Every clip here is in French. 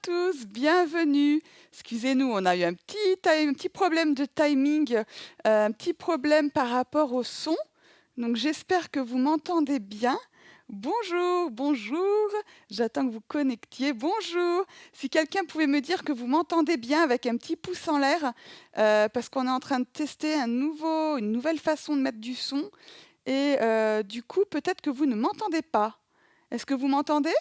tous, bienvenue. Excusez-nous, on a eu un petit problème de timing, un petit problème par rapport au son. Donc j'espère que vous m'entendez bien. Bonjour, bonjour. J'attends que vous connectiez. Bonjour. Si quelqu'un pouvait me dire que vous m'entendez bien avec un petit pouce en l'air, parce qu'on est en train de tester une nouvelle façon de mettre du son. Et du coup, peut-être que vous ne m'entendez pas. Est-ce que vous m'entendez?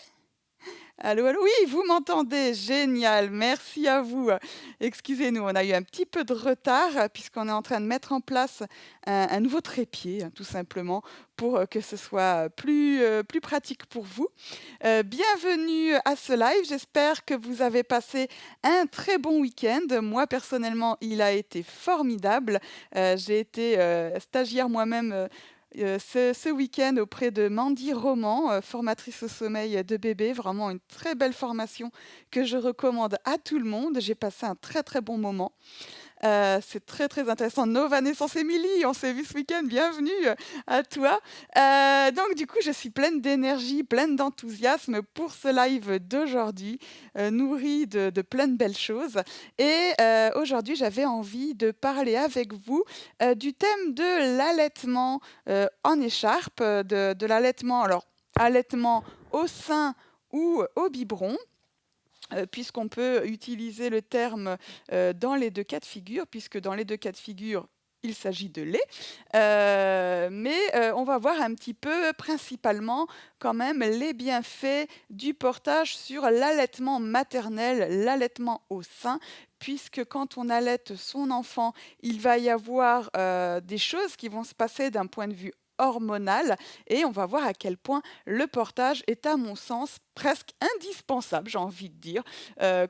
Allô, allô? Oui, vous m'entendez, génial, merci à vous. Excusez-nous, on a eu un petit peu de retard puisqu'on est en train de mettre en place un nouveau trépied, tout simplement, pour que ce soit plus pratique pour vous. Bienvenue à ce live, j'espère que vous avez passé un très bon week-end. Moi, personnellement, il a été formidable. J'ai été stagiaire moi-même ce week-end auprès de Mandy Roman, formatrice au sommeil de bébé. Vraiment une très belle formation que je recommande à tout le monde. J'ai passé un très très bon moment. C'est très, très intéressant. Nova Naissance Émilie, on s'est vu ce week-end, bienvenue à toi. Donc du coup, je suis pleine d'énergie, pleine d'enthousiasme pour ce live d'aujourd'hui, nourrie de plein de belles choses. Et aujourd'hui, j'avais envie de parler avec vous du thème de l'allaitement en écharpe, de l'allaitement, alors allaitement au sein ou au biberon. Puisqu'on peut utiliser le terme dans les deux cas de figure, puisque dans les deux cas de figure, il s'agit de lait. Mais on va voir un petit peu principalement quand même les bienfaits du portage sur l'allaitement maternel, l'allaitement au sein, puisque quand on allaite son enfant, il va y avoir des choses qui vont se passer d'un point de vue hormonal et on va voir à quel point le portage est à mon sens presque indispensable, j'ai envie de dire,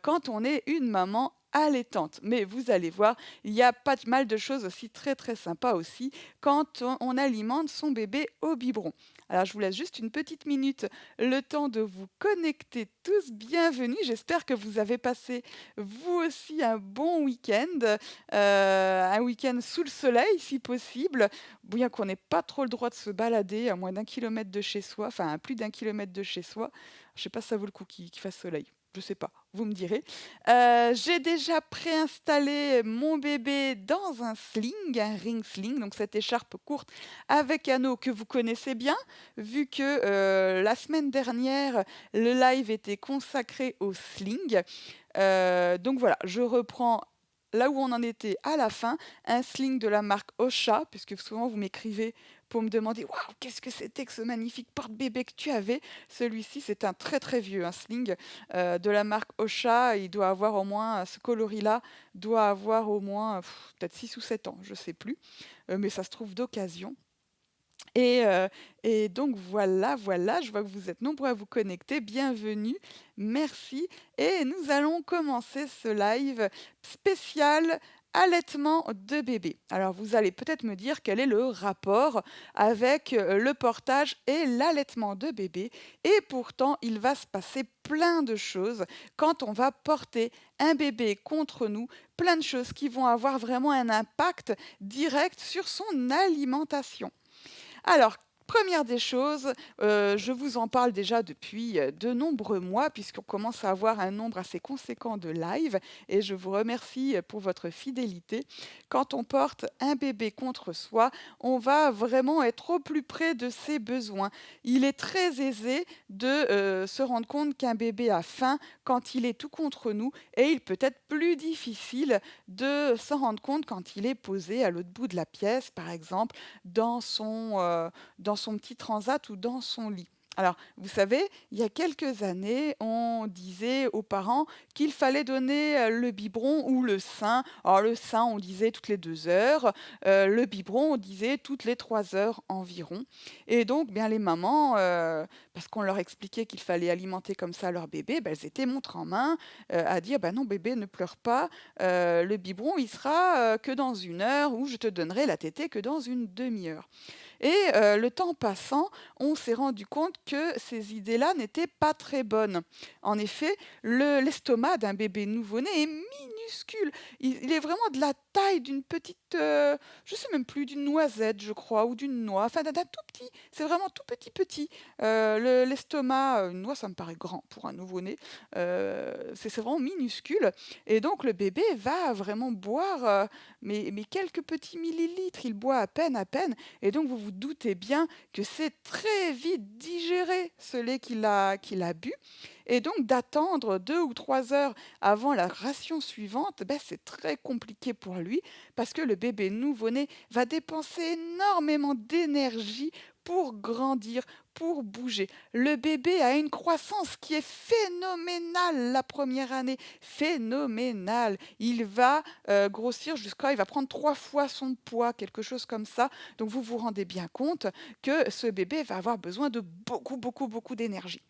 quand on est une maman allaitante. Mais vous allez voir, il y a pas mal de choses aussi très très sympas aussi quand on alimente son bébé au biberon. Alors je vous laisse juste une petite minute, le temps de vous connecter tous. Bienvenue, j'espère que vous avez passé vous aussi un bon week-end, un week-end sous le soleil si possible, bien qu'on n'ait pas trop le droit de se balader à moins d'un kilomètre de chez soi, enfin à plus d'un kilomètre de chez soi. Je sais pas si ça vaut le coup qu'il fasse soleil. Je sais pas, vous me direz. J'ai déjà préinstallé mon bébé dans un sling, un ring sling, donc cette écharpe courte avec anneau que vous connaissez bien, vu que la semaine dernière, le live était consacré au sling. Donc voilà, je reprends là où on en était à la fin, un sling de la marque Ocha, puisque souvent vous m'écrivez pour me demander waouh, qu'est-ce que c'était que ce magnifique porte-bébé que tu avais. Celui-ci, c'est un très très vieux un sling de la marque Ocha. Il doit avoir au moins, ce coloris-là doit avoir au moins peut-être 6 ou 7 ans, je ne sais plus, mais ça se trouve d'occasion. Et, et donc voilà, voilà, je vois que vous êtes nombreux à vous connecter. Bienvenue, merci. Et nous allons commencer ce live spécial allaitement de bébé. Alors vous allez peut-être me dire quel est le rapport avec le portage et l'allaitement de bébé. Et pourtant, il va se passer plein de choses quand on va porter un bébé contre nous, plein de choses qui vont avoir vraiment un impact direct sur son alimentation. Alors, première des choses, je vous en parle déjà depuis, de nombreux mois puisqu'on commence à avoir un nombre assez conséquent de lives et je vous remercie, pour votre fidélité. Quand on porte un bébé contre soi, on va vraiment être au plus près de ses besoins. Il est très aisé de, se rendre compte qu'un bébé a faim quand il est tout contre nous et il peut être plus difficile de s'en rendre compte quand il est posé à l'autre bout de la pièce, par exemple, dans son petit transat ou dans son lit. Alors, vous savez, il y a quelques années, on disait aux parents qu'il fallait donner le biberon ou le sein. Alors, le sein, on disait toutes les 2 heures, le biberon, on disait toutes les 3 heures environ. Et donc, bien, les mamans, parce qu'on leur expliquait qu'il fallait alimenter comme ça leur bébé, ben, elles étaient montre en main à dire, ben non, bébé, ne pleure pas, le biberon, il sera que dans 1 heure ou je te donnerai la tétée que dans une demi-heure. Et le temps passant, on s'est rendu compte que ces idées-là n'étaient pas très bonnes. En effet, l'estomac d'un bébé nouveau-né est minuscule. Il est vraiment de la taille d'une petite, je sais même plus, d'une noisette, je crois, ou d'une noix, enfin d'un tout petit, c'est vraiment tout petit, petit. L'estomac, une noix, ça me paraît grand pour un nouveau-né, c'est vraiment minuscule et donc le bébé va vraiment boire, mais quelques petits millilitres, il boit à peine et donc vous vous doutez bien que c'est très vite digéré ce lait qu'il a bu et donc d'attendre 2 ou 3 heures avant la ration suivante, c'est très compliqué pour lui parce que le bébé nouveau-né va dépenser énormément d'énergie pour grandir, pour bouger. Le bébé a une croissance qui est phénoménale la première année, phénoménale. Il va grossir jusqu'à, il va prendre 3 fois son poids, quelque chose comme ça. Donc vous vous rendez bien compte que ce bébé va avoir besoin de beaucoup, beaucoup, beaucoup d'énergie.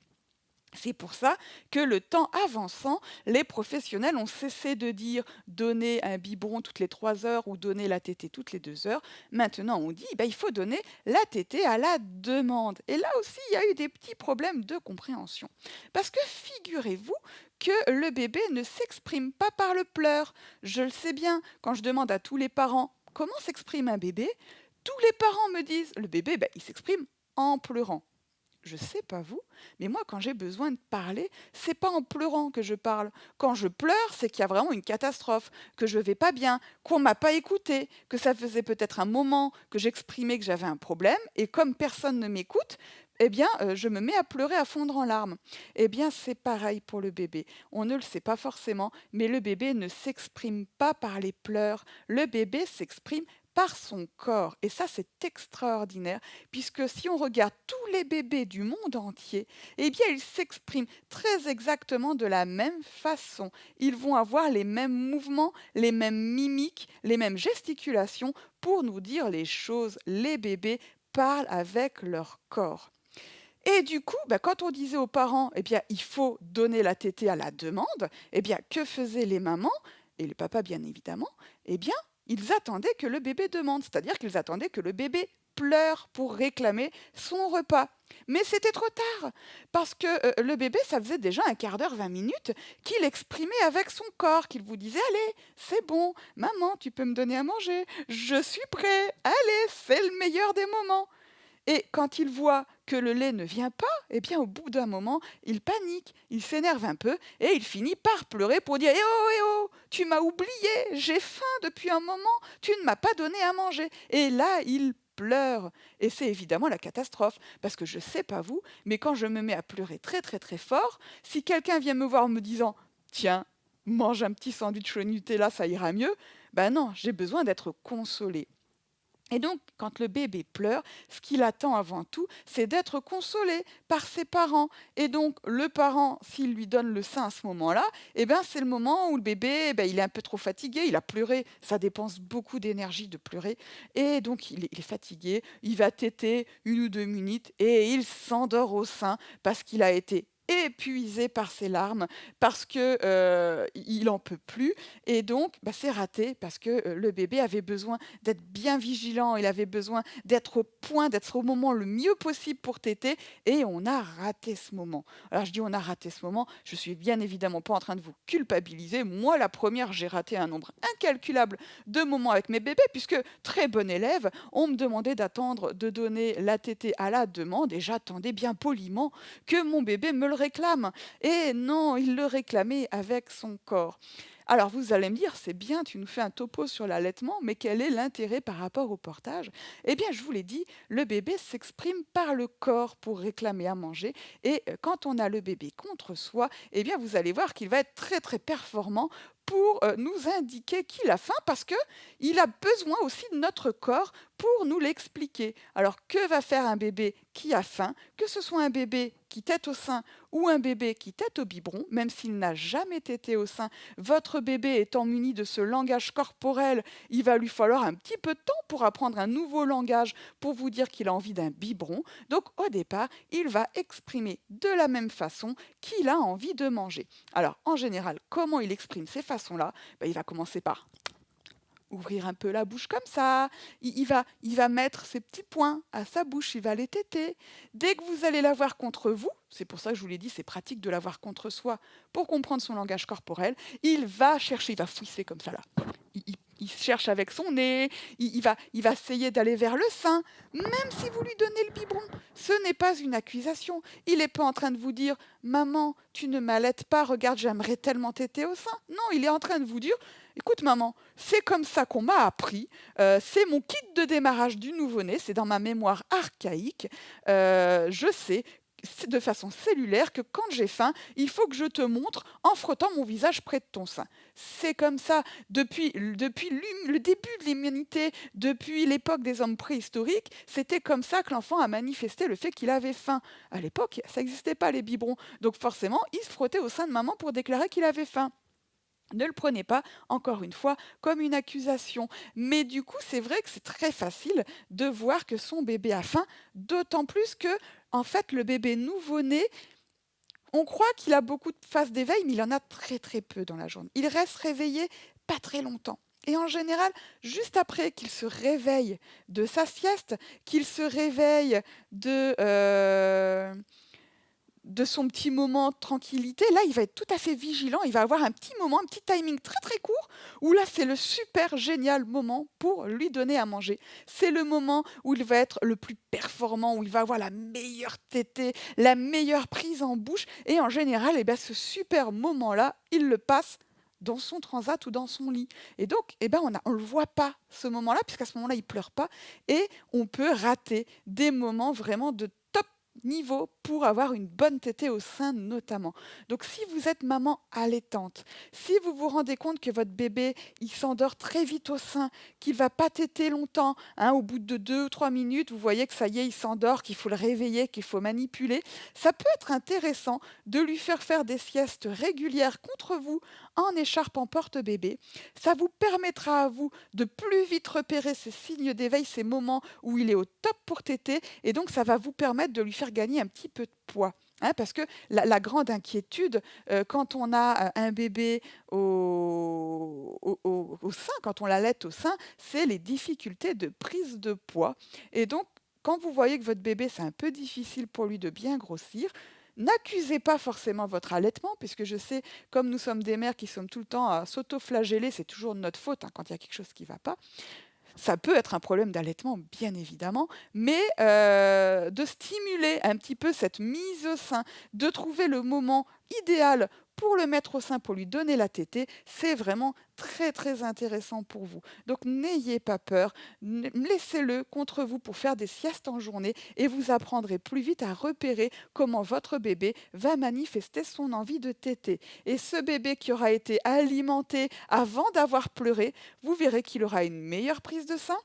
C'est pour ça que le temps avançant, les professionnels ont cessé de dire donner un biberon toutes les 3 heures ou donner la tétée toutes les 2 heures. Maintenant, on dit il faut donner la tétée à la demande. Et là aussi, il y a eu des petits problèmes de compréhension. Parce que figurez-vous que le bébé ne s'exprime pas par le pleur. Je le sais bien, quand je demande à tous les parents comment s'exprime un bébé, tous les parents me disent le bébé, il s'exprime en pleurant. Je sais pas vous, mais moi, quand j'ai besoin de parler, c'est pas en pleurant que je parle. Quand je pleure, c'est qu'il y a vraiment une catastrophe, que je vais pas bien, qu'on m'a pas écouté, que ça faisait peut-être un moment que j'exprimais que j'avais un problème, et comme personne ne m'écoute, je me mets à pleurer, à fondre en larmes. Eh bien, c'est pareil pour le bébé. On ne le sait pas forcément, mais le bébé ne s'exprime pas par les pleurs. Le bébé s'exprime par son corps. Et ça, c'est extraordinaire, puisque si on regarde tous les bébés du monde entier, ils s'expriment très exactement de la même façon. Ils vont avoir les mêmes mouvements, les mêmes mimiques, les mêmes gesticulations pour nous dire les choses. Les bébés parlent avec leur corps. Et du coup, quand on disait aux parents, il faut donner la tétée à la demande, que faisaient les mamans, et les papas bien évidemment? Eh bien, ils attendaient que le bébé demande, c'est-à-dire qu'ils attendaient que le bébé pleure pour réclamer son repas. Mais c'était trop tard, parce que le bébé, ça faisait déjà un quart d'heure, 20 minutes, qu'il exprimait avec son corps, qu'il vous disait, allez, c'est bon, maman, tu peux me donner à manger, je suis prêt, allez, c'est le meilleur des moments. Et quand il voit que le lait ne vient pas, au bout d'un moment, il panique, il s'énerve un peu et il finit par pleurer pour dire eh oh, tu m'as oublié, j'ai faim depuis un moment, tu ne m'as pas donné à manger. Et là, il pleure. Et c'est évidemment la catastrophe, parce que je sais pas vous, mais quand je me mets à pleurer très très très fort, si quelqu'un vient me voir en me disant tiens, mange un petit sandwich au Nutella, ça ira mieux, non, j'ai besoin d'être consolée. Et donc, quand le bébé pleure, ce qu'il attend avant tout, c'est d'être consolé par ses parents. Et donc, le parent, s'il lui donne le sein à ce moment-là, c'est le moment où le bébé, il est un peu trop fatigué, il a pleuré, ça dépense beaucoup d'énergie de pleurer, et donc il est fatigué, il va téter 1 ou 2 minutes, et il s'endort au sein parce qu'il a été épuisé par ses larmes, parce que il en peut plus, et donc c'est raté parce que le bébé avait besoin d'être bien vigilant, il avait besoin d'être au point, d'être au moment le mieux possible pour téter et on a raté ce moment. Alors je dis on a raté ce moment, je suis bien évidemment pas en train de vous culpabiliser. Moi, la première, j'ai raté un nombre incalculable de moments avec mes bébés puisque, très bon élève, on me demandait d'attendre de donner la tétée à la demande et j'attendais bien poliment que mon bébé me le réclame. Et non, il le réclamait avec son corps. Alors vous allez me dire, c'est bien, tu nous fais un topo sur l'allaitement, mais quel est l'intérêt par rapport au portage? Eh bien, je vous l'ai dit, le bébé s'exprime par le corps pour réclamer à manger. Et quand on a le bébé contre soi, vous allez voir qu'il va être très très performant pour nous indiquer qu'il a faim parce que il a besoin aussi de notre corps pour nous l'expliquer. Alors que va faire un bébé qui a faim, que ce soit un bébé qui tète au sein ou un bébé qui tète au biberon, même s'il n'a jamais tété au sein, votre bébé étant muni de ce langage corporel, il va lui falloir un petit peu de temps pour apprendre un nouveau langage pour vous dire qu'il a envie d'un biberon. Donc au départ, il va exprimer de la même façon qu'il a envie de manger. Alors en général, comment il exprime ces façons-là? Il va commencer par ouvrir un peu la bouche comme ça, il va mettre ses petits poings à sa bouche, il va les téter. Dès que vous allez l'avoir contre vous, c'est pour ça que je vous l'ai dit, c'est pratique de l'avoir contre soi pour comprendre son langage corporel, il va chercher, il va fouisser comme ça là. Il cherche avec son nez, il va essayer d'aller vers le sein, même si vous lui donnez le biberon. Ce n'est pas une accusation. Il n'est pas en train de vous dire «Maman, tu ne m'allaites pas, regarde, j'aimerais tellement téter au sein». Non, il est en train de vous dire «Écoute maman, c'est comme ça qu'on m'a appris, c'est mon kit de démarrage du nouveau-né, c'est dans ma mémoire archaïque, je sais de façon cellulaire que quand j'ai faim, il faut que je te montre en frottant mon visage près de ton sein. C'est comme ça depuis le début de l'humanité, depuis l'époque des hommes préhistoriques, c'était comme ça que l'enfant a manifesté le fait qu'il avait faim. À l'époque, ça n'existait pas les biberons, donc forcément, il se frottait au sein de maman pour déclarer qu'il avait faim. Ne le prenez pas, encore une fois, comme une accusation. Mais du coup, c'est vrai que c'est très facile de voir que son bébé a faim, d'autant plus que, en fait, le bébé nouveau-né, on croit qu'il a beaucoup de phases d'éveil, mais il en a très très peu dans la journée. Il reste réveillé pas très longtemps. Et en général, juste après qu'il se réveille de sa sieste, qu'il se réveille de son petit moment de tranquillité, là, il va être tout à fait vigilant. Il va avoir un petit moment, un petit timing très très court, où là, c'est le super génial moment pour lui donner à manger. C'est le moment où il va être le plus performant, où il va avoir la meilleure tétée, la meilleure prise en bouche. Et en général, eh ben, ce super moment-là, il le passe dans son transat ou dans son lit. Et donc, eh ben, on ne le voit pas, ce moment-là, puisqu'à ce moment-là, il pleure pas. Et on peut rater des moments vraiment de top niveau pour avoir une bonne tétée au sein notamment. Donc si vous êtes maman allaitante, si vous vous rendez compte que votre bébé il s'endort très vite au sein, qu'il va pas téter longtemps, hein, au bout de 2 ou 3 minutes, vous voyez que ça y est, il s'endort, qu'il faut le réveiller, qu'il faut manipuler, ça peut être intéressant de lui faire des siestes régulières contre vous en écharpe en porte-bébé. Ça vous permettra à vous de plus vite repérer ces signes d'éveil, ces moments où il est au top pour téter, et donc ça va vous permettre de lui faire gagner un petit peu de poids. Hein, parce que la grande inquiétude, quand on a un bébé au sein, quand on l'allaite au sein, c'est les difficultés de prise de poids. Et donc, quand vous voyez que votre bébé, c'est un peu difficile pour lui de bien grossir, n'accusez pas forcément votre allaitement, puisque je sais, comme nous sommes des mères qui sommes tout le temps à s'auto-flageller, c'est toujours de notre faute, hein, quand il y a quelque chose qui ne va pas. Ça peut être un problème d'allaitement, bien évidemment, mais de stimuler un petit peu cette mise au sein, de trouver le moment idéal pour le mettre au sein, pour lui donner la tétée, c'est vraiment très très intéressant pour vous. Donc n'ayez pas peur, laissez-le contre vous pour faire des siestes en journée et vous apprendrez plus vite à repérer comment votre bébé va manifester son envie de téter. Et ce bébé qui aura été alimenté avant d'avoir pleuré, vous verrez qu'il aura une meilleure prise de sein,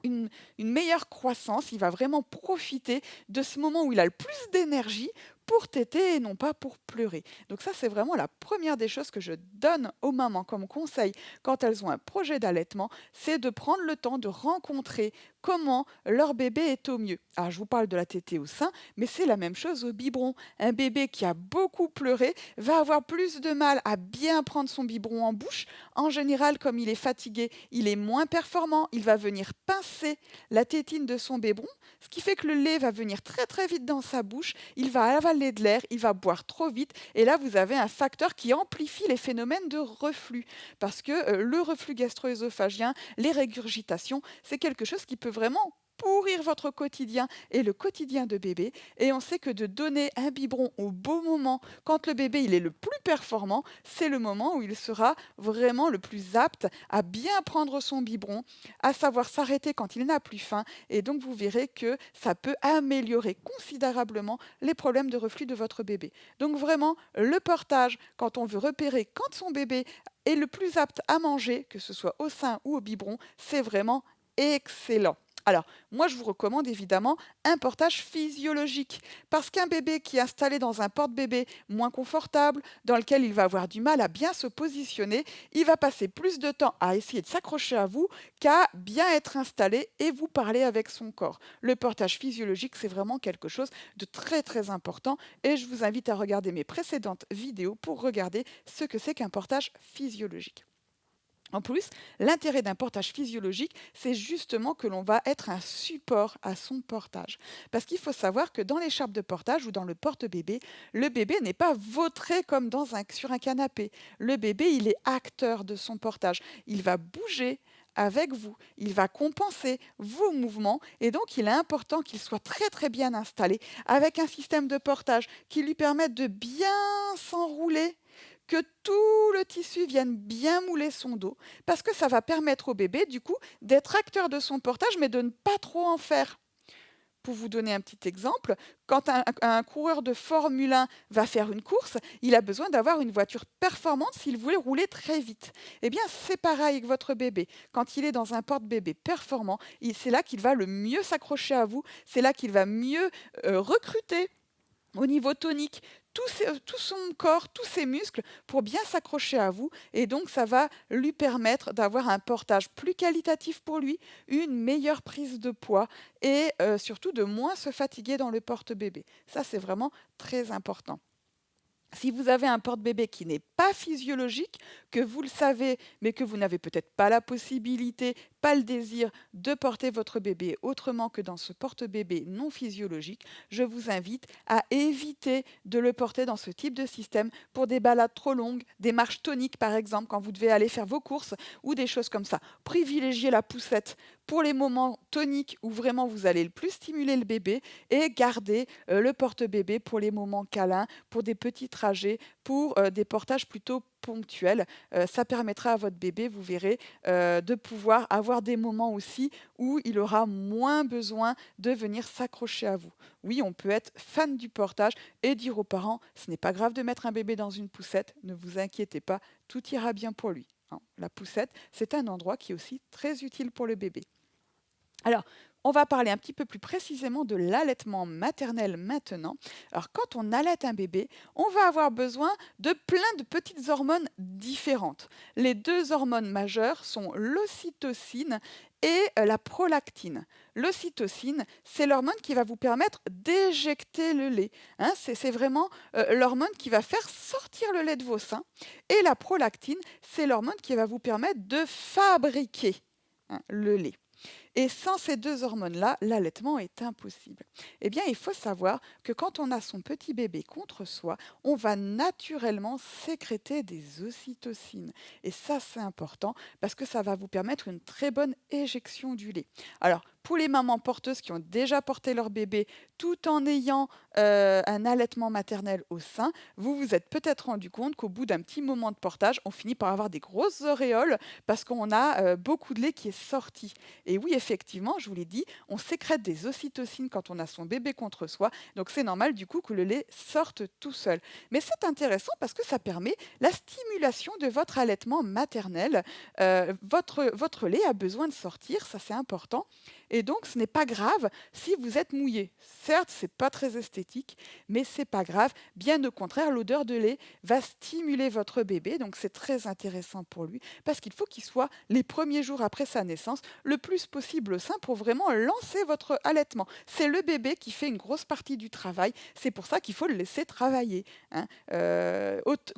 une meilleure croissance, il va vraiment profiter de ce moment où il a le plus d'énergie pour téter et non pas pour pleurer. Donc ça, c'est vraiment la première des choses que je donne aux mamans comme conseil quand elles ont un projet d'allaitement, c'est de prendre le temps de rencontrer comment leur bébé est au mieux. Alors je vous parle de la tétée au sein, mais c'est la même chose au biberon. Un bébé qui a beaucoup pleuré va avoir plus de mal à bien prendre son biberon en bouche. En général, comme il est fatigué, il est moins performant, il va venir pincer la tétine de son biberon, ce qui fait que le lait va venir très très vite dans sa bouche, il va avaler de l'air, il va boire trop vite, et là vous avez un facteur qui amplifie les phénomènes de reflux, parce que le reflux gastro-œsophagien, les régurgitations, c'est quelque chose qui peut vraiment pourrir votre quotidien et le quotidien de bébé. Et on sait que de donner un biberon au beau moment, quand le bébé il est le plus performant, c'est le moment où il sera vraiment le plus apte à bien prendre son biberon, à savoir s'arrêter quand il n'a plus faim. Et donc vous verrez que ça peut améliorer considérablement les problèmes de reflux de votre bébé. Donc vraiment, le portage, quand on veut repérer quand son bébé est le plus apte à manger, que ce soit au sein ou au biberon, c'est vraiment excellent. Alors, moi, je vous recommande évidemment un portage physiologique, parce qu'un bébé qui est installé dans un porte-bébé moins confortable, dans lequel il va avoir du mal à bien se positionner, il va passer plus de temps à essayer de s'accrocher à vous qu'à bien être installé et vous parler avec son corps. Le portage physiologique, c'est vraiment quelque chose de très très important et je vous invite à regarder mes précédentes vidéos pour regarder ce que c'est qu'un portage physiologique. En plus, l'intérêt d'un portage physiologique, c'est justement que l'on va être un support à son portage. Parce qu'il faut savoir que dans l'écharpe de portage ou dans le porte-bébé, le bébé n'est pas vautré comme sur un canapé. Le bébé, il est acteur de son portage. Il va bouger avec vous, il va compenser vos mouvements et donc il est important qu'il soit très très bien installé avec un système de portage qui lui permette de bien s'enrouler, que tout le tissu vienne bien mouler son dos, parce que ça va permettre au bébé, du coup, d'être acteur de son portage, mais de ne pas trop en faire. Pour vous donner un petit exemple, quand un coureur de Formule 1 va faire une course, il a besoin d'avoir une voiture performante s'il voulait rouler très vite. Eh bien, c'est pareil avec votre bébé. Quand il est dans un porte-bébé performant, c'est là qu'il va le mieux s'accrocher à vous, c'est là qu'il va mieux recruter au niveau tonique, tout son corps, tous ses muscles pour bien s'accrocher à vous et donc ça va lui permettre d'avoir un portage plus qualitatif pour lui, une meilleure prise de poids et surtout de moins se fatiguer dans le porte-bébé. Ça, c'est vraiment très important. Si vous avez un porte-bébé qui n'est pas physiologique, que vous le savez, mais que vous n'avez peut-être pas la possibilité, pas le désir de porter votre bébé autrement que dans ce porte-bébé non physiologique, je vous invite à éviter de le porter dans ce type de système pour des balades trop longues, des marches toniques par exemple, quand vous devez aller faire vos courses ou des choses comme ça. Privilégiez la poussette pour les moments toniques où vraiment vous allez le plus stimuler le bébé et gardez le porte-bébé pour les moments câlins, pour des petits trajets, pour des portages plutôt ponctuels. Ça permettra à votre bébé, vous verrez, de pouvoir avoir des moments aussi où il aura moins besoin de venir s'accrocher à vous. Oui, on peut être fan du portage et dire aux parents, ce n'est pas grave de mettre un bébé dans une poussette, ne vous inquiétez pas, tout ira bien pour lui, hein. La poussette, c'est un endroit qui est aussi très utile pour le bébé. Alors, on va parler un petit peu plus précisément de l'allaitement maternel maintenant. Alors, quand on allaite un bébé, on va avoir besoin de plein de petites hormones différentes. Les deux hormones majeures sont l'ocytocine et la prolactine. L'ocytocine, c'est l'hormone qui va vous permettre d'éjecter le lait, hein. C'est vraiment l'hormone qui va faire sortir le lait de vos seins. Et la prolactine, c'est l'hormone qui va vous permettre de fabriquer, hein, le lait. Et sans ces deux hormones-là, l'allaitement est impossible. Eh bien, il faut savoir que quand on a son petit bébé contre soi, on va naturellement sécréter des ocytocines. Et ça, c'est important parce que ça va vous permettre une très bonne éjection du lait. Alors, pour les mamans porteuses qui ont déjà porté leur bébé tout en ayant un allaitement maternel au sein, vous vous êtes peut-être rendu compte qu'au bout d'un petit moment de portage, on finit par avoir des grosses auréoles parce qu'on a beaucoup de lait qui est sorti. Et oui, effectivement, je vous l'ai dit, on sécrète des ocytocines quand on a son bébé contre soi, donc c'est normal du coup que le lait sorte tout seul. Mais c'est intéressant parce que ça permet la stimulation de votre allaitement maternel. Votre lait a besoin de sortir, ça c'est important. Et donc, ce n'est pas grave si vous êtes mouillé. Certes, c'est pas très esthétique, mais c'est pas grave. Bien au contraire, l'odeur de lait va stimuler votre bébé, donc c'est très intéressant pour lui, parce qu'il faut qu'il soit les premiers jours après sa naissance le plus possible au sein pour vraiment lancer votre allaitement. C'est le bébé qui fait une grosse partie du travail. C'est pour ça qu'il faut le laisser travailler, hein.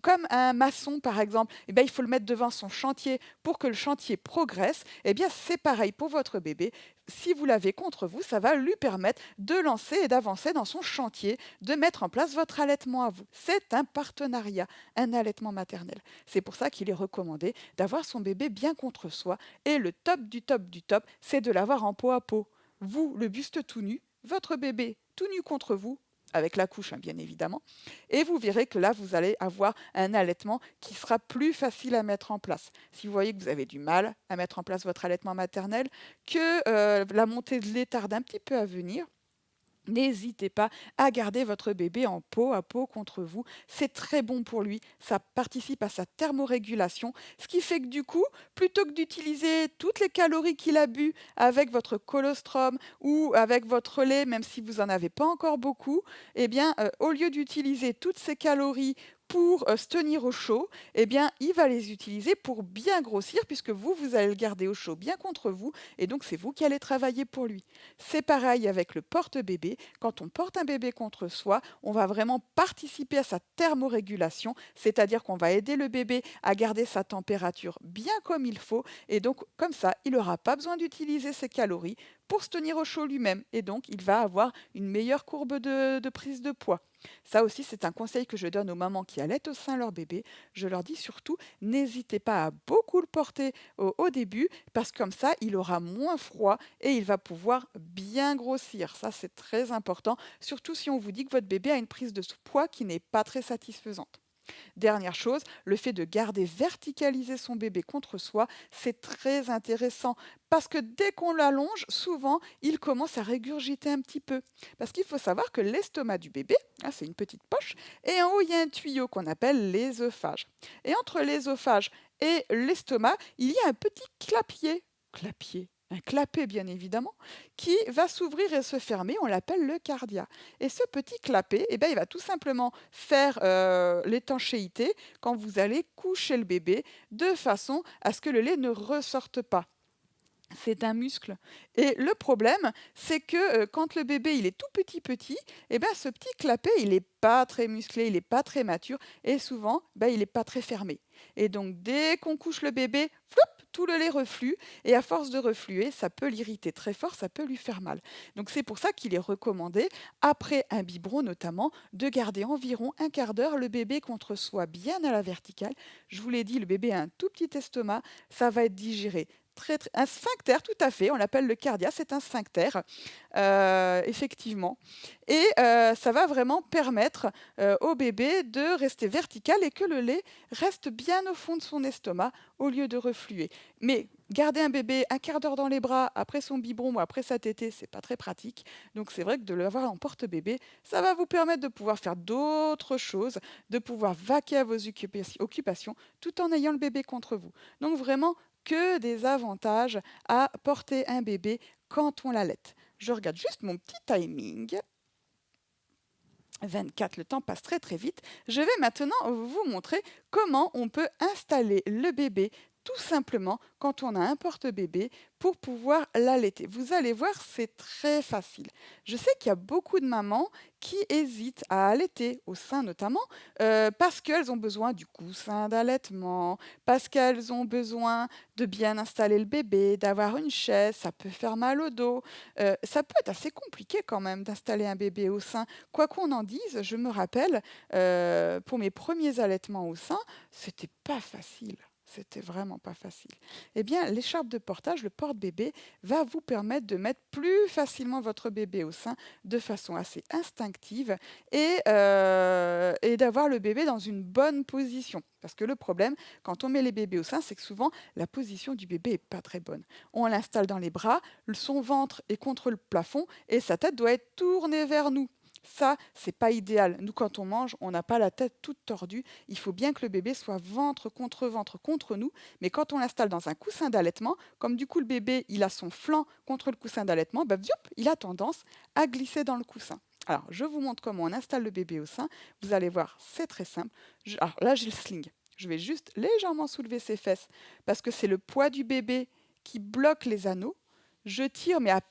Comme un maçon, par exemple, eh ben, il faut le mettre devant son chantier pour que le chantier progresse. Eh bien, c'est pareil pour votre bébé. Si vous l'avez contre vous, ça va lui permettre de lancer et d'avancer dans son chantier, de mettre en place votre allaitement à vous. C'est un partenariat, un allaitement maternel. C'est pour ça qu'il est recommandé d'avoir son bébé bien contre soi. Et le top du top du top, c'est de l'avoir en peau à peau. Vous, le buste tout nu, votre bébé tout nu contre vous, avec la couche, hein, bien évidemment, et vous verrez que là, vous allez avoir un allaitement qui sera plus facile à mettre en place. Si vous voyez que vous avez du mal à mettre en place votre allaitement maternel, que la montée de lait tarde un petit peu à venir, n'hésitez pas à garder votre bébé en peau à peau contre vous. C'est très bon pour lui. Ça participe à sa thermorégulation. Ce qui fait que du coup, plutôt que d'utiliser toutes les calories qu'il a bu avec votre colostrum ou avec votre lait, même si vous n'en avez pas encore beaucoup, eh bien, au lieu d'utiliser toutes ces calories pour se tenir au chaud, eh bien, il va les utiliser pour bien grossir, puisque vous allez le garder au chaud bien contre vous, et donc c'est vous qui allez travailler pour lui. C'est pareil avec le porte-bébé. Quand on porte un bébé contre soi, on va vraiment participer à sa thermorégulation, c'est-à-dire qu'on va aider le bébé à garder sa température bien comme il faut, et donc comme ça, il n'aura pas besoin d'utiliser ses calories pour se tenir au chaud lui-même, et donc il va avoir une meilleure courbe de prise de poids. Ça aussi, c'est un conseil que je donne aux mamans qui allaitent au sein leur bébé. Je leur dis surtout, n'hésitez pas à beaucoup le porter au début, parce que comme ça, il aura moins froid et il va pouvoir bien grossir. Ça, c'est très important, surtout si on vous dit que votre bébé a une prise de poids qui n'est pas très satisfaisante. Dernière chose, le fait de garder verticalisé son bébé contre soi, c'est très intéressant parce que dès qu'on l'allonge, souvent, il commence à régurgiter un petit peu. Parce qu'il faut savoir que l'estomac du bébé, hein, c'est une petite poche, et en haut, il y a un tuyau qu'on appelle l'œsophage. Et entre l'œsophage et l'estomac, il y a un petit clapier. Clapier, un clapet bien évidemment, qui va s'ouvrir et se fermer, on l'appelle le cardia. Et ce petit clapet, eh ben, il va tout simplement faire l'étanchéité quand vous allez coucher le bébé, de façon à ce que le lait ne ressorte pas. C'est un muscle. Et le problème, c'est que quand le bébé il est tout petit, eh ben, ce petit clapet, il n'est pas très musclé, il n'est pas très mature, et souvent, ben, il n'est pas très fermé. Et donc, dès qu'on couche le bébé, flop, tout le lait reflue, et à force de refluer, ça peut l'irriter très fort, ça peut lui faire mal. Donc, c'est pour ça qu'il est recommandé, après un biberon notamment, de garder environ un quart d'heure le bébé contre soi bien à la verticale. Je vous l'ai dit, le bébé a un tout petit estomac, ça va être digéré un sphincter, tout à fait, on l'appelle le cardia, c'est un sphincter, effectivement. Et ça va vraiment permettre au bébé de rester vertical et que le lait reste bien au fond de son estomac au lieu de refluer. Mais garder un bébé un quart d'heure dans les bras après son biberon ou après sa tétée, c'est pas très pratique. Donc c'est vrai que de l'avoir en porte-bébé, ça va vous permettre de pouvoir faire d'autres choses, de pouvoir vaquer à vos occupations tout en ayant le bébé contre vous. Donc vraiment, que des avantages à porter un bébé quand on l'allaite. Je regarde juste mon petit timing. 24, le temps passe très très vite. Je vais maintenant vous montrer comment on peut installer le bébé tout simplement quand on a un porte-bébé pour pouvoir l'allaiter. Vous allez voir, c'est très facile. Je sais qu'il y a beaucoup de mamans qui hésitent à allaiter, au sein notamment, parce qu'elles ont besoin du coussin d'allaitement, parce qu'elles ont besoin de bien installer le bébé, d'avoir une chaise, ça peut faire mal au dos. Ça peut être assez compliqué quand même d'installer un bébé au sein. Quoi qu'on en dise, je me rappelle, pour mes premiers allaitements au sein, c'était pas facile. C'était vraiment pas facile. Eh bien, l'écharpe de portage, le porte-bébé, va vous permettre de mettre plus facilement votre bébé au sein de façon assez instinctive et d'avoir le bébé dans une bonne position. Parce que le problème, quand on met les bébés au sein, c'est que souvent, la position du bébé n'est pas très bonne. On l'installe dans les bras, son ventre est contre le plafond et sa tête doit être tournée vers nous. Ça, c'est pas idéal. Nous, quand on mange, on n'a pas la tête toute tordue. Il faut bien que le bébé soit ventre contre nous. Mais quand on l'installe dans un coussin d'allaitement, comme du coup le bébé, il a son flanc contre le coussin d'allaitement, bah, il a tendance à glisser dans le coussin. Alors, je vous montre comment on installe le bébé au sein. Vous allez voir, c'est très simple. Alors là, j'ai le sling. Je vais juste légèrement soulever ses fesses parce que c'est le poids du bébé qui bloque les anneaux. Je tire, mais à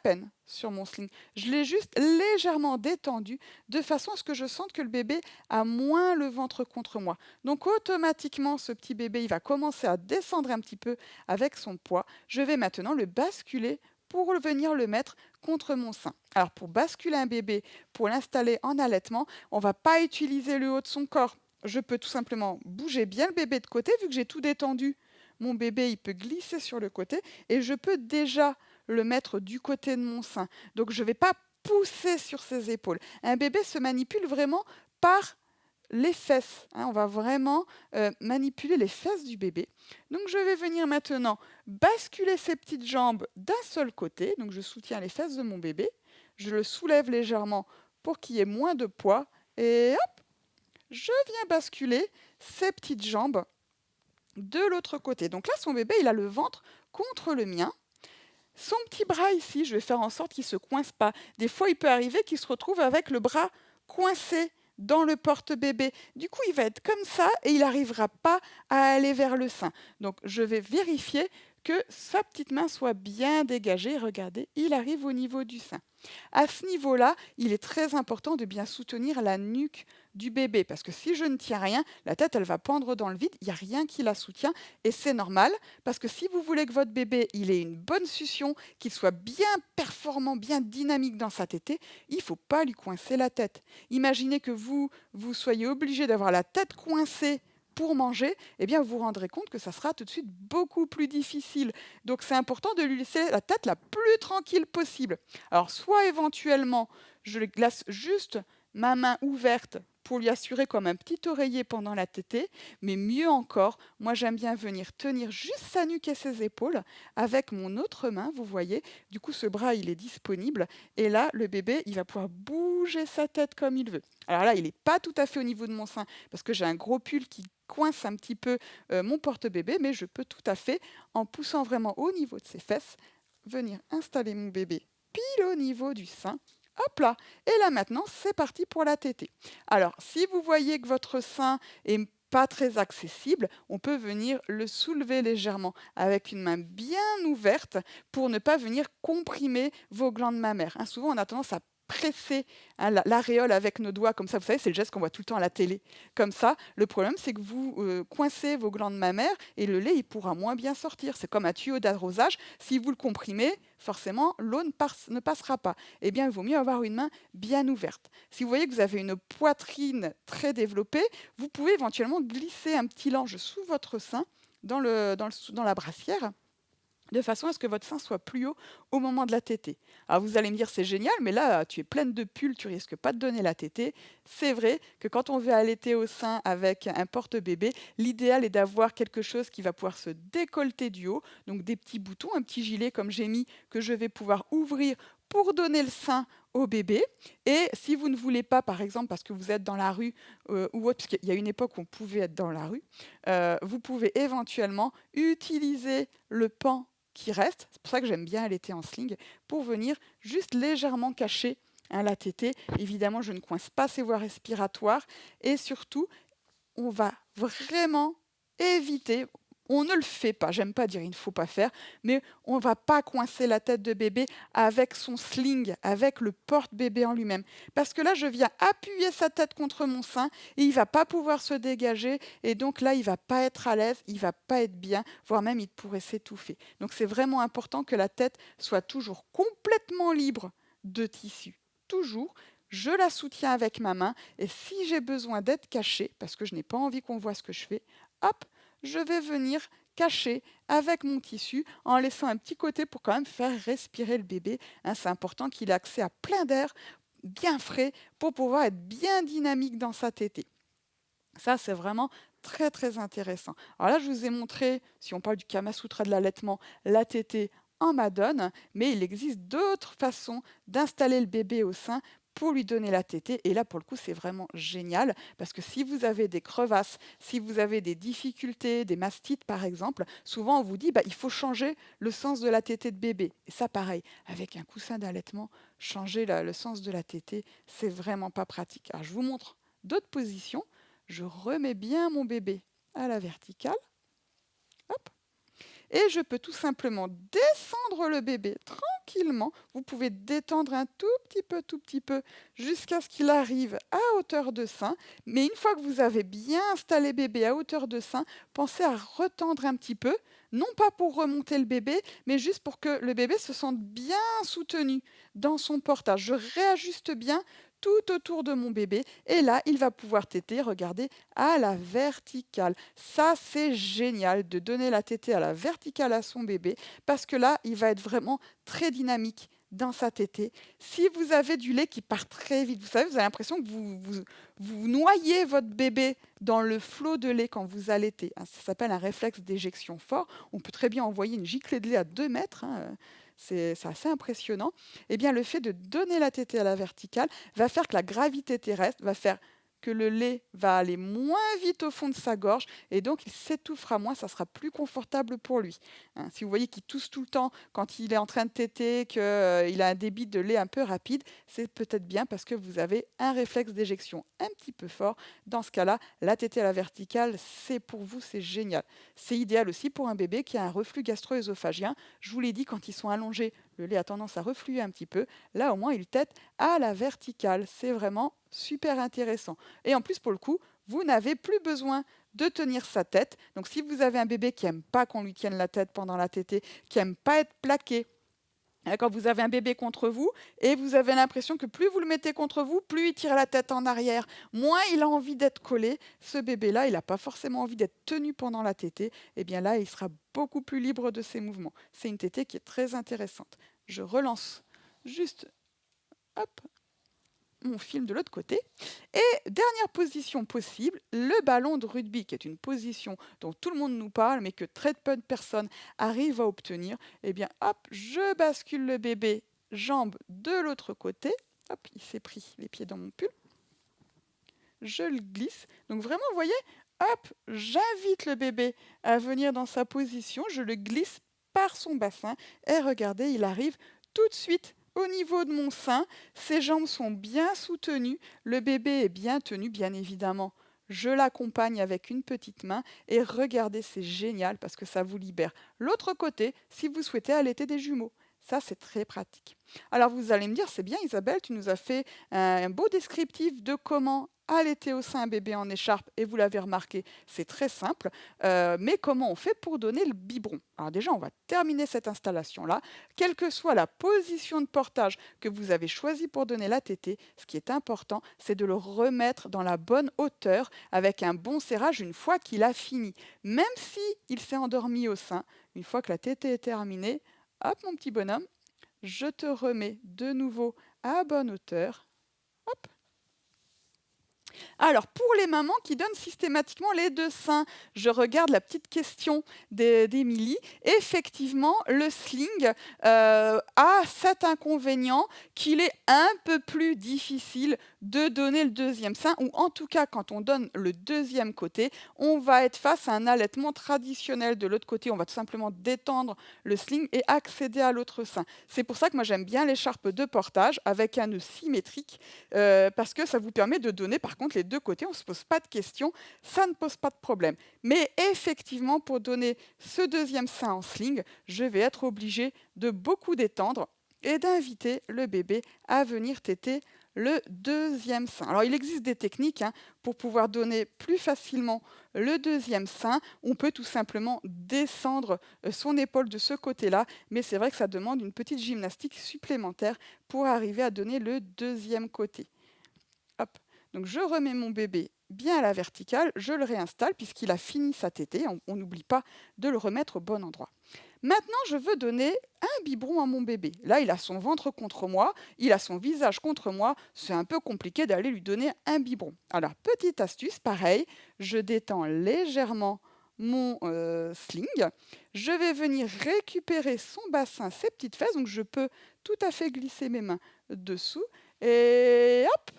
peine sur mon sling. Je l'ai juste légèrement détendu de façon à ce que je sente que le bébé a moins le ventre contre moi. Donc automatiquement, ce petit bébé, il va commencer à descendre un petit peu avec son poids. Je vais maintenant le basculer pour venir le mettre contre mon sein. Alors pour basculer un bébé, pour l'installer en allaitement, on ne va pas utiliser le haut de son corps. Je peux tout simplement bouger bien le bébé de côté, vu que j'ai tout détendu. Mon bébé, il peut glisser sur le côté et je peux déjà le mettre du côté de mon sein. Donc je ne vais pas pousser sur ses épaules. Un bébé se manipule vraiment par les fesses. Hein. On va vraiment manipuler les fesses du bébé. Donc je vais venir maintenant basculer ses petites jambes d'un seul côté. Donc je soutiens les fesses de mon bébé. Je le soulève légèrement pour qu'il y ait moins de poids. Et hop, je viens basculer ses petites jambes de l'autre côté. Donc là, son bébé, il a le ventre contre le mien. Son petit bras ici, je vais faire en sorte qu'il ne se coince pas. Des fois, il peut arriver qu'il se retrouve avec le bras coincé dans le porte-bébé. Du coup, il va être comme ça et il n'arrivera pas à aller vers le sein. Donc, je vais vérifier que sa petite main soit bien dégagée. Regardez, il arrive au niveau du sein. À ce niveau-là, il est très important de bien soutenir la nuque du bébé parce que si je ne tiens rien, la tête, elle va pendre dans le vide, il n'y a rien qui la soutient et c'est normal parce que si vous voulez que votre bébé, il ait une bonne succion, qu'il soit bien performant, bien dynamique dans sa tétée, il ne faut pas lui coincer la tête. Imaginez que vous soyez obligé d'avoir la tête coincée pour manger, eh bien vous vous rendrez compte que ça sera tout de suite beaucoup plus difficile. Donc c'est important de lui laisser la tête la plus tranquille possible. Alors soit éventuellement, je le glace juste ma main ouverte pour lui assurer comme un petit oreiller pendant la tétée, mais mieux encore, moi j'aime bien venir tenir juste sa nuque et ses épaules avec mon autre main, vous voyez, du coup ce bras il est disponible et là le bébé il va pouvoir bouger sa tête comme il veut. Alors là il n'est pas tout à fait au niveau de mon sein parce que j'ai un gros pull qui coince un petit peu mon porte-bébé, mais je peux tout à fait, en poussant vraiment au niveau de ses fesses, venir installer mon bébé pile au niveau du sein. Hop là. Et là maintenant, c'est parti pour la tétée. Alors, si vous voyez que votre sein est pas très accessible, on peut venir le soulever légèrement avec une main bien ouverte pour ne pas venir comprimer vos glandes mammaires. Hein, souvent, on a tendance à presser l'aréole avec nos doigts, comme ça, vous savez, c'est le geste qu'on voit tout le temps à la télé. Comme ça, le problème, c'est que vous coincez vos glandes mammaires et le lait, il pourra moins bien sortir. C'est comme un tuyau d'arrosage. Si vous le comprimez, forcément, l'eau ne passera pas. Eh bien, il vaut mieux avoir une main bien ouverte. Si vous voyez que vous avez une poitrine très développée, vous pouvez éventuellement glisser un petit lange sous votre sein dans la brassière de façon à ce que votre sein soit plus haut au moment de la tétée. Alors vous allez me dire c'est génial, mais là tu es pleine de pulls, tu risques pas de donner la tétée. C'est vrai que quand on veut allaiter au sein avec un porte-bébé, l'idéal est d'avoir quelque chose qui va pouvoir se décolleter du haut, donc des petits boutons, un petit gilet comme j'ai mis que je vais pouvoir ouvrir pour donner le sein au bébé. Et si vous ne voulez pas, par exemple, parce que vous êtes dans la rue ou autre, parce qu'il y a une époque où on pouvait être dans la rue, vous pouvez éventuellement utiliser le pan qui reste, c'est pour ça que j'aime bien allaiter en sling, pour venir juste légèrement cacher la tétée. Évidemment, je ne coince pas ses voies respiratoires et surtout, on va vraiment éviter, on ne le fait pas, j'aime pas dire il ne faut pas faire, mais on ne va pas coincer la tête de bébé avec son sling, avec le porte-bébé en lui-même. Parce que là, je viens appuyer sa tête contre mon sein et il ne va pas pouvoir se dégager et donc là, il ne va pas être à l'aise, il ne va pas être bien, voire même il pourrait s'étouffer. Donc c'est vraiment important que la tête soit toujours complètement libre de tissu. Toujours, je la soutiens avec ma main et si j'ai besoin d'être cachée, parce que je n'ai pas envie qu'on voit ce que je fais, hop, je vais venir cacher avec mon tissu en laissant un petit côté pour quand même faire respirer le bébé. Hein, c'est important qu'il ait accès à plein d'air, bien frais, pour pouvoir être bien dynamique dans sa tétée. Ça, c'est vraiment très très intéressant. Alors là, je vous ai montré, si on parle du Kama Sutra de l'allaitement, la tétée en madone, mais il existe d'autres façons d'installer le bébé au sein pour lui donner la tétée. Et là, pour le coup, c'est vraiment génial parce que si vous avez des crevasses, si vous avez des difficultés, des mastites par exemple, souvent on vous dit il faut changer le sens de la tétée de bébé. Et ça, pareil, avec un coussin d'allaitement, changer le sens de la tétée, c'est vraiment pas pratique. Alors, je vous montre d'autres positions. Je remets bien mon bébé à la verticale. Hop. Et je peux tout simplement descendre le bébé tranquillement. Vous pouvez détendre un tout petit peu, jusqu'à ce qu'il arrive à hauteur de sein. Mais une fois que vous avez bien installé bébé à hauteur de sein, pensez à retendre un petit peu, non pas pour remonter le bébé, mais juste pour que le bébé se sente bien soutenu dans son portage. Je réajuste bien tout autour de mon bébé et là, il va pouvoir téter, regardez, à la verticale. Ça, c'est génial de donner la tétée à la verticale à son bébé parce que là, il va être vraiment très dynamique dans sa tétée. Si vous avez du lait qui part très vite, vous savez, vous avez l'impression que vous noyez votre bébé dans le flot de lait quand vous allaitez. Ça s'appelle un réflexe d'éjection fort. On peut très bien envoyer une giclée de lait à 2 mètres. C'est assez impressionnant. Eh bien, le fait de donner la tétée à la verticale va faire que la gravité terrestre va faire que le lait va aller moins vite au fond de sa gorge et donc il s'étouffera moins, ça sera plus confortable pour lui. Hein, si vous voyez qu'il tousse tout le temps quand il est en train de téter, qu'il a un débit de lait un peu rapide, c'est peut-être bien parce que vous avez un réflexe d'éjection un petit peu fort. Dans ce cas-là, la tétée à la verticale, c'est pour vous, c'est génial. C'est idéal aussi pour un bébé qui a un reflux gastro-œsophagien. Je vous l'ai dit, quand ils sont allongés, le lait a tendance à refluer un petit peu. Là, au moins, il tète à la verticale. C'est vraiment super intéressant. Et en plus, pour le coup, vous n'avez plus besoin de tenir sa tête. Donc, si vous avez un bébé qui n'aime pas qu'on lui tienne la tête pendant la tétée, qui n'aime pas être plaqué, quand vous avez un bébé contre vous et vous avez l'impression que plus vous le mettez contre vous, plus il tire la tête en arrière, moins il a envie d'être collé. Ce bébé-là, il n'a pas forcément envie d'être tenu pendant la tétée. Et bien là, il sera beaucoup plus libre de ses mouvements. C'est une tétée qui est très intéressante. Je relance juste, hop, mon film de l'autre côté. Et dernière position possible, le ballon de rugby, qui est une position dont tout le monde nous parle, mais que très peu de personnes arrivent à obtenir. Eh bien, hop, je bascule le bébé, jambe de l'autre côté. Hop, il s'est pris les pieds dans mon pull. Je le glisse. Donc vraiment, vous voyez, hop, j'invite le bébé à venir dans sa position. Je le glisse par son bassin. Et regardez, il arrive tout de suite au niveau de mon sein. Ses jambes sont bien soutenues. Le bébé est bien tenu, bien évidemment. Je l'accompagne avec une petite main et regardez, c'est génial parce que ça vous libère. L'autre côté, si vous souhaitez allaiter des jumeaux. Ça, c'est très pratique. Alors, vous allez me dire, c'est bien Isabelle, tu nous as fait un beau descriptif de comment allaiter au sein un bébé en écharpe, et vous l'avez remarqué, c'est très simple, mais comment on fait pour donner le biberon? Alors déjà, on va terminer cette installation-là. Quelle que soit la position de portage que vous avez choisie pour donner la tétée, ce qui est important, c'est de le remettre dans la bonne hauteur avec un bon serrage une fois qu'il a fini. Même si il s'est endormi au sein, une fois que la tétée est terminée, hop mon petit bonhomme, je te remets de nouveau à bonne hauteur. Hop. Alors, pour les mamans qui donnent systématiquement les deux seins, je regarde la petite question d'Émilie. Effectivement, le sling a cet inconvénient qu'il est un peu plus difficile de donner le deuxième sein, ou en tout cas, quand on donne le deuxième côté, on va être face à un allaitement traditionnel de l'autre côté. On va tout simplement détendre le sling et accéder à l'autre sein. C'est pour ça que moi, j'aime bien l'écharpe de portage avec un nœud symétrique parce que ça vous permet de donner par contre les deux côtés, on ne se pose pas de questions, ça ne pose pas de problème. Mais effectivement, pour donner ce deuxième sein en sling, je vais être obligée de beaucoup détendre et d'inviter le bébé à venir téter le deuxième sein. Alors, il existe des techniques pour pouvoir donner plus facilement le deuxième sein. On peut tout simplement descendre son épaule de ce côté-là, mais c'est vrai que ça demande une petite gymnastique supplémentaire pour arriver à donner le deuxième côté. Hop. Donc je remets mon bébé bien à la verticale, je le réinstalle puisqu'il a fini sa tétée, on n'oublie pas de le remettre au bon endroit. Maintenant, je veux donner un biberon à mon bébé. Là, il a son ventre contre moi, il a son visage contre moi, c'est un peu compliqué d'aller lui donner un biberon. Alors, petite astuce, pareil, je détends légèrement mon sling, je vais venir récupérer son bassin, ses petites fesses, donc je peux tout à fait glisser mes mains dessous, et hop,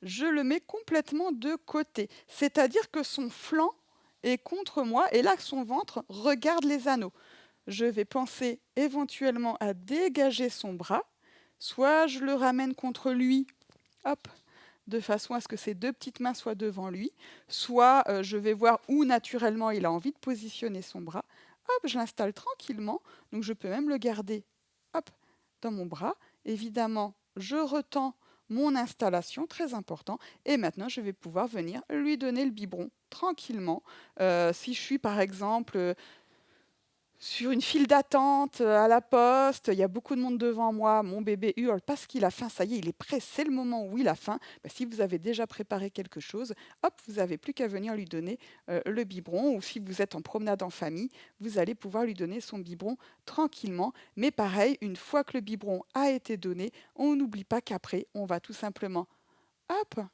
je le mets complètement de côté. C'est-à-dire que son flanc est contre moi et là, son ventre regarde les anneaux. Je vais penser éventuellement à dégager son bras. Soit je le ramène contre lui, hop, de façon à ce que ses deux petites mains soient devant lui. Soit je vais voir où naturellement il a envie de positionner son bras. Hop, je l'installe tranquillement. Donc je peux même le garder, hop, dans mon bras. Évidemment, je retends mon installation, très important. Et maintenant, je vais pouvoir venir lui donner le biberon tranquillement. Si je suis par exemple sur une file d'attente à la poste, il y a beaucoup de monde devant moi, mon bébé hurle parce qu'il a faim, ça y est, il est prêt, c'est le moment où il a faim. Bah, si vous avez déjà préparé quelque chose, hop, vous n'avez plus qu'à venir lui donner le biberon, ou si vous êtes en promenade en famille, vous allez pouvoir lui donner son biberon tranquillement. Mais pareil, une fois que le biberon a été donné, on n'oublie pas qu'après, on va tout simplement, hop,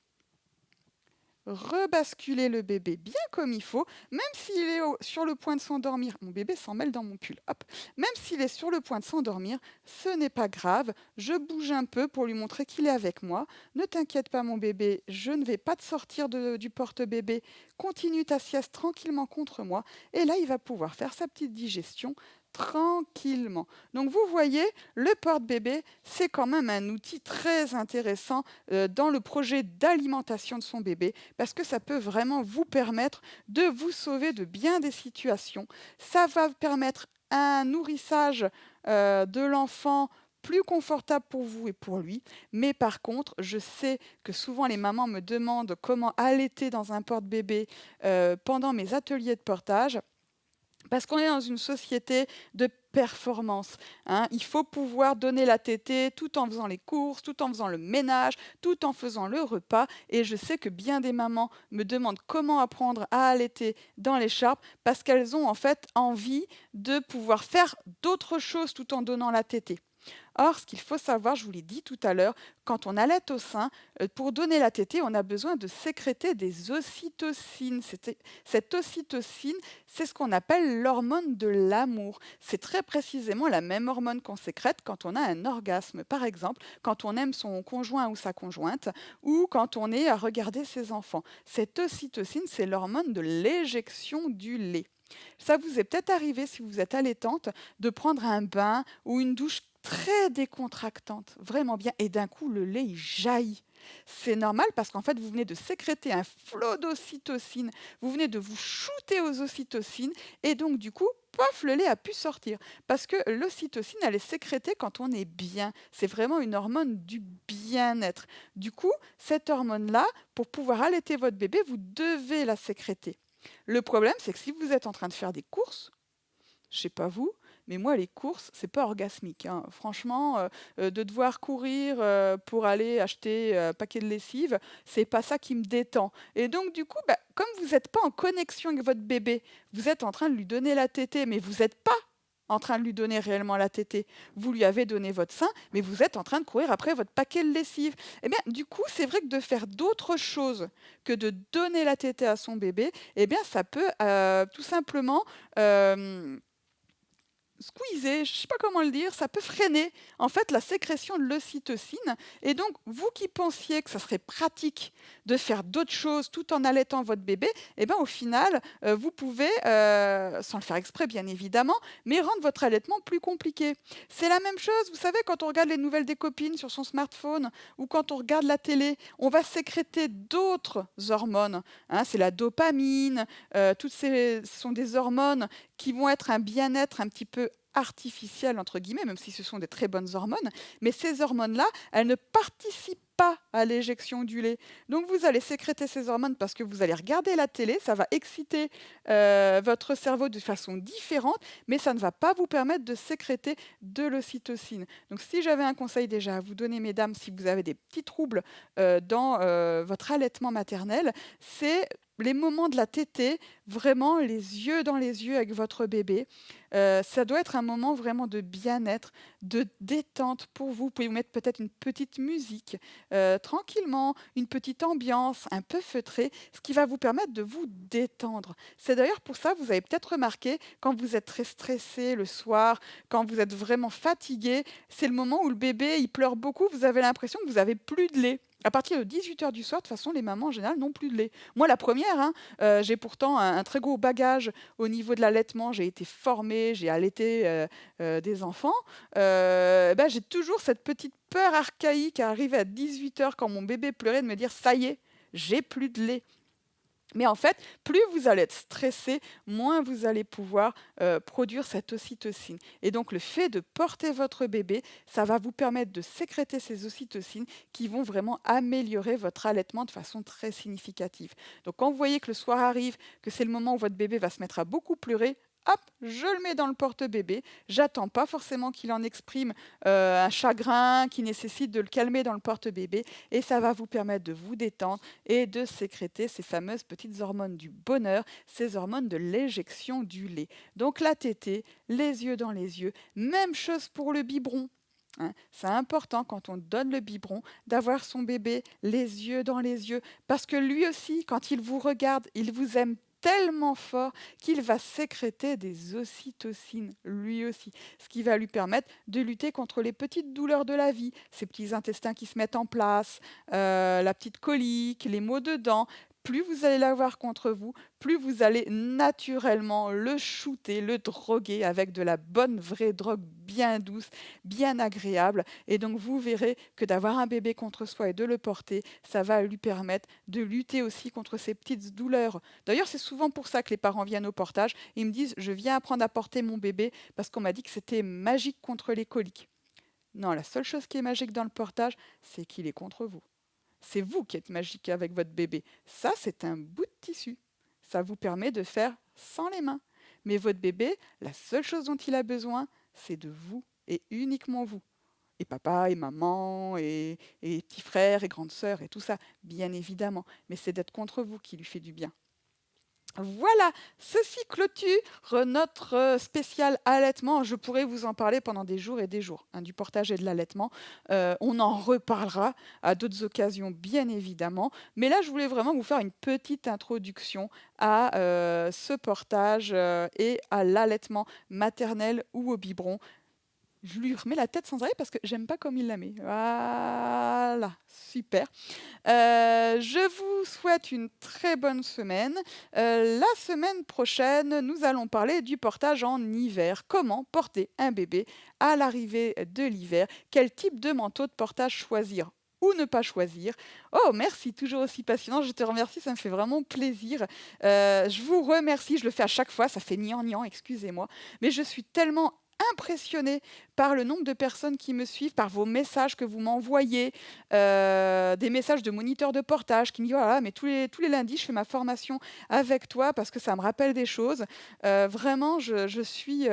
rebasculer le bébé bien comme il faut, même s'il est sur le point de s'endormir. Mon bébé s'en mêle dans mon pull. Hop. Même s'il est sur le point de s'endormir, ce n'est pas grave. Je bouge un peu pour lui montrer qu'il est avec moi. Ne t'inquiète pas, mon bébé, je ne vais pas te sortir du porte-bébé. Continue ta sieste tranquillement contre moi. Et là, il va pouvoir faire sa petite digestion tranquillement. Donc vous voyez, le porte-bébé, c'est quand même un outil très intéressant dans le projet d'alimentation de son bébé parce que ça peut vraiment vous permettre de vous sauver de bien des situations. Ça va permettre un nourrissage de l'enfant plus confortable pour vous et pour lui. Mais par contre, je sais que souvent les mamans me demandent comment allaiter dans un porte-bébé pendant mes ateliers de portage. Parce qu'on est dans une société de performance, hein. Il faut pouvoir donner la tétée tout en faisant les courses, tout en faisant le ménage, tout en faisant le repas. Et je sais que bien des mamans me demandent comment apprendre à allaiter dans l'écharpe parce qu'elles ont en fait envie de pouvoir faire d'autres choses tout en donnant la tétée. Or, ce qu'il faut savoir, je vous l'ai dit tout à l'heure, quand on allaite au sein, pour donner la tétée, on a besoin de sécréter des ocytocines. Cette ocytocine, c'est ce qu'on appelle l'hormone de l'amour. C'est très précisément la même hormone qu'on sécrète quand on a un orgasme, par exemple, quand on aime son conjoint ou sa conjointe, ou quand on est à regarder ses enfants. Cette ocytocine, c'est l'hormone de l'éjection du lait. Ça vous est peut-être arrivé, si vous êtes allaitante, de prendre un bain ou une douche très décontractante, vraiment bien, et d'un coup, le lait, il jaillit. C'est normal parce qu'en fait, vous venez de sécréter un flot d'ocytocine, vous venez de vous shooter aux ocytocines, et donc du coup, pof, le lait a pu sortir. Parce que l'ocytocine, elle est sécrétée quand on est bien. C'est vraiment une hormone du bien-être. Du coup, cette hormone-là, pour pouvoir allaiter votre bébé, vous devez la sécréter. Le problème, c'est que si vous êtes en train de faire des courses, je sais pas vous, mais moi les courses, c'est pas orgasmique, hein. Franchement, de devoir courir, pour aller acheter, un paquet de lessive, c'est pas ça qui me détend et donc du coup, bah, comme vous êtes pas en connexion avec votre bébé, vous êtes en train de lui donner la tétée, mais vous êtes pas en train de lui donner réellement la tétée. Vous lui avez donné votre sein, mais vous êtes en train de courir après votre paquet de lessive. Et bien, du coup, c'est vrai que de faire d'autres choses que de donner la tétée à son bébé, eh bien, ça peut, tout simplement, hem squeezer, je ne sais pas comment le dire, ça peut freiner en fait la sécrétion de l'ocytocine. Et donc, vous qui pensiez que ça serait pratique de faire d'autres choses tout en allaitant votre bébé, eh ben, au final, vous pouvez, sans le faire exprès bien évidemment, mais rendre votre allaitement plus compliqué. C'est la même chose, vous savez, quand on regarde les nouvelles des copines sur son smartphone ou quand on regarde la télé, on va sécréter d'autres hormones, hein. C'est la dopamine, toutes ces ce sont des hormones qui vont être un bien-être un petit peu artificiel entre guillemets, même si ce sont des très bonnes hormones, mais ces hormones-là, elles ne participent pas à l'éjection du lait. Donc vous allez sécréter ces hormones parce que vous allez regarder la télé, ça va exciter votre cerveau de façon différente, mais ça ne va pas vous permettre de sécréter de l'ocytocine. Donc si j'avais un conseil déjà à vous donner, mesdames, si vous avez des petits troubles dans votre allaitement maternel, c'est les moments de la tétée, vraiment les yeux dans les yeux avec votre bébé. Ça doit être un moment vraiment de bien-être, de détente pour vous. Vous pouvez vous mettre peut-être une petite musique, tranquillement, une petite ambiance un peu feutrée, ce qui va vous permettre de vous détendre. C'est d'ailleurs pour ça, vous avez peut-être remarqué, quand vous êtes très stressé le soir, quand vous êtes vraiment fatigué, c'est le moment où le bébé, il pleure beaucoup, vous avez l'impression que vous avez plus de lait. À partir de 18 heures du soir, de toute façon, les mamans en général n'ont plus de lait. Moi, la première, hein, j'ai pourtant un très gros bagage au niveau de l'allaitement. J'ai été formée, j'ai allaité des enfants. Bah, j'ai toujours cette petite peur archaïque à arriver à 18 heures quand mon bébé pleurait de me dire ça y est, j'ai plus de lait. Mais en fait, plus vous allez être stressé, moins vous allez pouvoir produire cette ocytocine. Et donc, le fait de porter votre bébé, ça va vous permettre de sécréter ces ocytocines qui vont vraiment améliorer votre allaitement de façon très significative. Donc, quand vous voyez que le soir arrive, que c'est le moment où votre bébé va se mettre à beaucoup pleurer, hop, je le mets dans le porte-bébé. J'attends pas forcément qu'il en exprime un chagrin qui nécessite de le calmer dans le porte-bébé. Et ça va vous permettre de vous détendre et de sécréter ces fameuses petites hormones du bonheur, ces hormones de l'éjection du lait. Donc la tétée, les yeux dans les yeux, même chose pour le biberon. Hein. C'est important quand on donne le biberon d'avoir son bébé les yeux dans les yeux parce que lui aussi, quand il vous regarde, il vous aime tellement fort qu'il va sécréter des ocytocines, lui aussi, ce qui va lui permettre de lutter contre les petites douleurs de la vie, ces petits intestins qui se mettent en place, la petite colique, les maux de dents. Plus vous allez l'avoir contre vous, plus vous allez naturellement le shooter, le droguer avec de la bonne vraie drogue bien douce, bien agréable. Et donc, vous verrez que d'avoir un bébé contre soi et de le porter, ça va lui permettre de lutter aussi contre ces petites douleurs. D'ailleurs, c'est souvent pour ça que les parents viennent au portage. Ils me disent, je viens apprendre à porter mon bébé parce qu'on m'a dit que c'était magique contre les coliques. Non, la seule chose qui est magique dans le portage, c'est qu'il est contre vous. C'est vous qui êtes magique avec votre bébé. Ça, c'est un bout de tissu. Ça vous permet de faire sans les mains. Mais votre bébé, la seule chose dont il a besoin, c'est de vous et uniquement vous. Et papa et maman et petits frères et grandes sœurs et tout ça, bien évidemment. Mais c'est d'être contre vous qui lui fait du bien. Voilà, ceci clôture notre spécial allaitement. Je pourrais vous en parler pendant des jours et des jours, hein, du portage et de l'allaitement. On en reparlera à d'autres occasions, bien évidemment. Mais là, je voulais vraiment vous faire une petite introduction à ce portage et à l'allaitement maternel ou au biberon. Je lui remets la tête sans arrêt parce que j'aime pas comme il la met. Voilà, super. Je vous souhaite une très bonne semaine. La semaine prochaine, nous allons parler du portage en hiver. Comment porter un bébé à l'arrivée de l'hiver? Quel type de manteau de portage choisir ou ne pas choisir? Oh, merci, toujours aussi passionnant. Je te remercie, ça me fait vraiment plaisir. Je vous remercie, je le fais à chaque fois, ça fait niant, excusez-moi. Mais je suis tellement impressionnée par le nombre de personnes qui me suivent, par vos messages que vous m'envoyez, des messages de moniteurs de portage qui me disent: «Oh là là, mais tous les lundis, je fais ma formation avec toi parce que ça me rappelle des choses». Vraiment, je suis,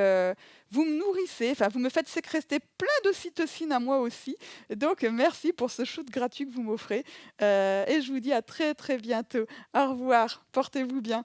vous me nourrissez, enfin, vous me faites sécréter plein d'ocytocine à moi aussi. Donc merci pour ce shoot gratuit que vous m'offrez, et je vous dis à très, très bientôt. Au revoir, portez-vous bien.